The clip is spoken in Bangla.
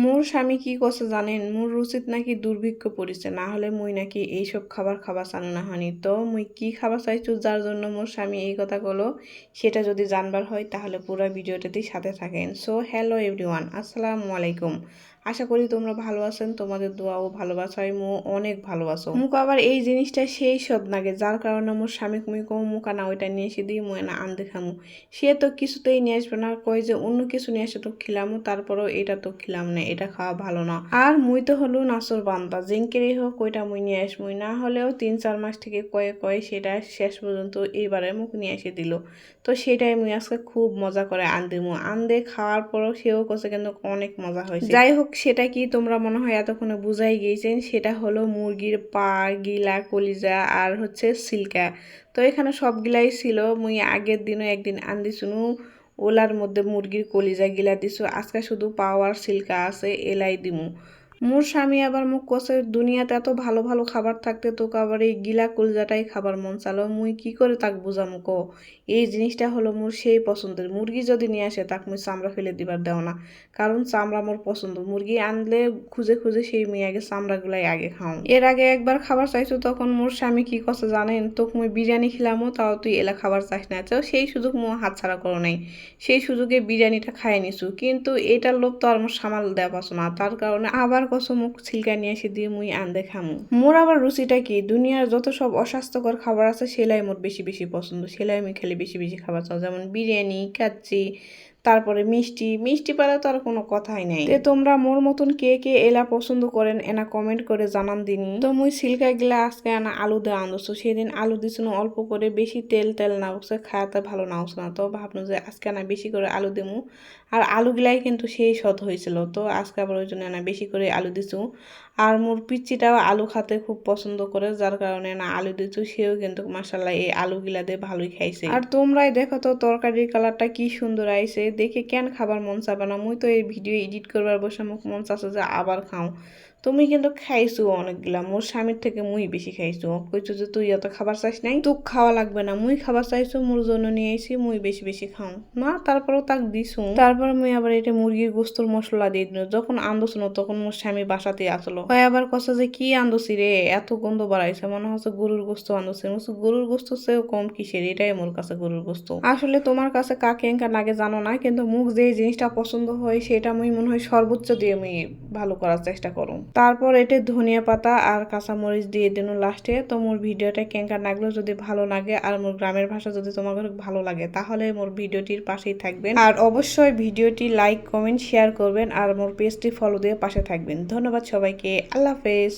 মোর স্বামী কি করছে জানেন? মোর রুচিত নাকি দুর্ভিক্ষ পড়িছে, না হলে মুই নাকি এইসব খাবার খাবা চান না হানি। তো মুই কি খাবার চাইছু যার জন্য মোর স্বামী এই কথা কলো, সেটা যদি জানবার হয় তাহলে পুরো ভিডিওটাতেই সাথে থাকেন। সো হ্যালো এভরিওয়ান, আসসালামু আলাইকুম। আশা করি তোমরা ভালো আছেন, তোমাদের দোয়া ও ভালোবাসায় মো অনেক ভালোবাসো। মুখ আবার এই জিনিসটা সেই সদ লাগে, যার কারণে মোর স্বামী মুই কম মুখা না ওইটা নিয়ে এসে দিই, মুই না আনতে খামু। সে তো কিছুতেই নিয়ে আসবে না, কয় যে অন্য কিছু নিয়ে এসে তো খিলামু, তারপরেও এটা তো খিলাম না, এটা খাওয়া ভালো না। আর মুই তো হলো নাচর বান্দা, জিঙ্কেরই হোক ওইটা মুই নিয়ে আসমুই, না হলেও 3-4 মাস থেকে কয়ে কয়ে সেটা শেষ পর্যন্ত এইবারে মুখ নিয়ে এসে দিল। তো সেটাই মুই আজকে খুব মজা করে আনদিমু। আনদে খাওয়ার পরও সেও কছে কিন্তু অনেক মজা হয়েছে। যাই হোক, সেটা কি তোমরা মনে হয় এতক্ষণে বুঝাই গিয়েছেন, সেটা হলো মুরগির পা, গিলা, কলিজা আর হচ্ছে সিল্কা। তো এখানে সবগুলাই ছিল। মুই আগের দিনও একদিন আনদিছুনু, ওলার মধ্যে মুরগির কলিজা গিলা দিছু, আজকে শুধু পাওয়ার সিল্কা আছে, এলাই দিমু। মোর স্বামী আবার মুখ কষে, দুনিয়াতে এত ভালো ভালো খাবার থাকতে তোকে আবার এই গিলা কলিজাটাই খাবার মন চালো। মুই কি করে তাক বুঝামু ক? এই জিনিসটা হলো মোর সেই পছন্দের। মুরগি যদি নিয়ে আসে তাক মুই চামড়া ফেলে দিবার দেও না, কারণ চামড়া মোর পছন্দ। মুরগি আনলে খুঁজে খুঁজে সেই মুই আগে চামড়াগুলাই আগে খাও। এর আগে একবার খাবার চাইছো, তখন মোর স্বামী কি কছে জানেন? তোকে মুই বিরিয়ানি খিলামো, তাও তুই এলা খাবার চাইস না। তো সেই সুযোগ মো হাতছাড়া করো নাই, সেই সুযোগে বিরিয়ানিটা খাই নিছু। কিন্তু এটার লোভ তো আর মোর সামাল দেওয়া পাছো না, তার কারণে আবার কসো মুখ ছিলকা নিয়ে এসে দিয়ে মুই আনদে খামু। মোর আবার রুচিটা কি, দুনিয়ার যত সব অস্বাস্থ্যকর খাবার আছে সেলাই মোর বেশি বেশি পছন্দ, সেলাই আমি খেলে বেশি বেশি খাবার চাও। যেমন বিরিয়ানি, কাচ্চি, তারপরে মিষ্টি। মিষ্টি পেলে তো আর কোনো কথাই নাই। তে তোমরা মোর মতন কে কে এলা পছন্দ করেন এনা কমেন্ট করে জানান দিনি। তো মুই সিল্কা গিলা আজকে আনা আলু দেওয়া আনছো, সেদিন আলু দিছিল অল্প করে, বেশি তেল তেল না উঠছে, খাওয়াতে ভালো না উঠছে না। তো ভাবলো যে আজকে আনা বেশি করে আলু দিমু, আর আলুগুলাই কিন্তু সেই স্বাদ হয়েছিল। তো আজকে আবার ওই জন্য না বেশি করে আলু দিছু। আর মোর পিচ্চিটাও আলু খাতে খুব পছন্দ করে, যার কারণে না আলু দিছু। সেও কিন্তু মাশাআল্লাহ এই আলুগুলা দিয়ে ভালোই খাইছে। আর তোমরাই দেখো তো তরকারির কালারটা কি সুন্দর আইছে, দেখে কেন খাবার মন চাবে না? মুই তো এই ভিডিও এডিট করবার বসে মুখ মন চাচ্ছে যে আবার খাও। তুমি কিন্তু খাইছো অনেকগুলা, মোর স্বামীর থেকে মুই বেশি খাইছো। কইছো যে তুই এত খাবার চাইস নাই, তোক খাওয়া লাগবে না, মুই খাবার চাইছো, মোর জন্য নিয়ে আইছি, মুই বেশি বেশি খাও না। তারপরেও তাক দিছু। তারপর মুই আবার এটা মুরগির গোস্তর মশলা দিয়ে দিল। যখন আনদছিল তখন মোর স্বামী বাসাতে আসলো, হয় আবার কছে যে কি আনদছি রে, এত গন্ধ বাড়াইছে, মনে হচ্ছে গরুর গোস্ত আনদছে। গরুর গোস্ত চেয়েও কম কিসের, এটাই মোর কাছে গরুর গোস্ত। আসলে তোমার কাছে কাকে এঙ্কা লাগে জানো না, কিন্তু মুখ যে জিনিসটা পছন্দ হয় সেটা মুই মনে হয় সর্বোচ্চ দিয়ে মুই ভালো করার চেষ্টা করো। তারপর এটা ধনিয়া পাতা আর কাঁচামরিচ দিয়ে দিন লাস্টে। তো মোর ভিডিওটা কেঙ্কা লাগলো, যদি ভালো লাগে আর মোর গ্রামের ভাষা যদি তোমাদের ভালো লাগে তাহলে মোর ভিডিওটির পাশেই থাকবেন, আর অবশ্যই ভিডিওটি লাইক, কমেন্ট, শেয়ার করবেন, আর মোর পেজটি ফলো দিয়ে পাশে থাকবেন। ধন্যবাদ সবাইকে, আল্লাহ হাফেজ।